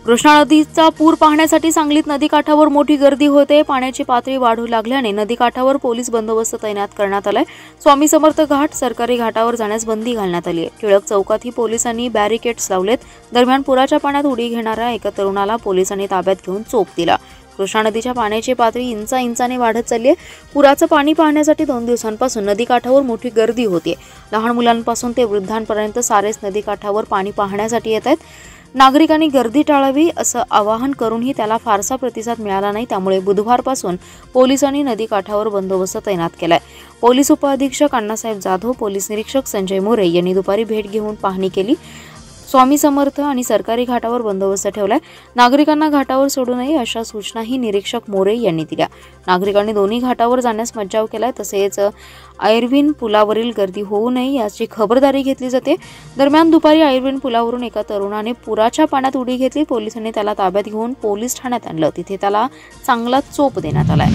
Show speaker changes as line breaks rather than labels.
कृष्णा नदीचा पूर पाहण्यासाठी सांगलीत नदीकाठावर मोठी गर्दी होते। पाण्याची पातळी वाढू लागल्याने नदीकाठावर पोलीस बंदोबस्त तैनात करण्यात आलाय। स्वामी समर्थ घाट सरकारी घाटावर जाण्यास बंदी घालण्यात आली आहे। टिळक चौकातही पोलिसांनी बॅरिकेड्स लावलेत। दरम्यान पुराच्या पाण्यात उडी घेणाऱ्या एका तरुणाला पोलिसांनी ताब्यात घेऊन चोप दिला। कृष्णा नदीच्या पाण्याची पातळी इंचाने वाढत चालली आहे। पुराचं पाणी पाहण्यासाठी 2 दिवसांपासून नदीकाठावर मोठी गर्दी होते। लहान मुलांपासून ते वृद्धांपर्यंत सारेच नदीकाठावर पाणी पाहण्यासाठी येत आहेत। नागरिकांनी गर्दी टाळावी असं आवाहन करूनही त्याला फारसा प्रतिसाद मिळाला नाही। त्यामुळे बुधवारपासून पोलिसांनी नदीकाठावर बंदोबस्त तैनात केलाय। पोलीस उपअधीक्षक अण्णासाहेब जाधव, पोलीस निरीक्षक संजय मोरे यांनी दुपारी भेट घेऊन पाहणी केली। स्वामी समर्थ आणि सरकारी घाटावर बंदोबस्त ठेवलाय। नागरिकांना घाटावर सोडू नये अशा सूचनाही निरीक्षक मोरे यांनी दिल्या। नागरिकांनी दोन्ही घाटावर जाण्यास मज्जाव केलाय। तसेच आयर्विन पुलावरील गर्दी होऊ नये याची खबरदारी घेतली जाते। दरम्यान दुपारी आयर्विन पुलावरून एका तरुणाने पुराच्या पाण्यात उडी घेतली। पोलिसांनी त्याला ताब्यात घेऊन पोलीस ठाण्यात आणलं। तिथे त्याला चांगला चोप देण्यात आलाय।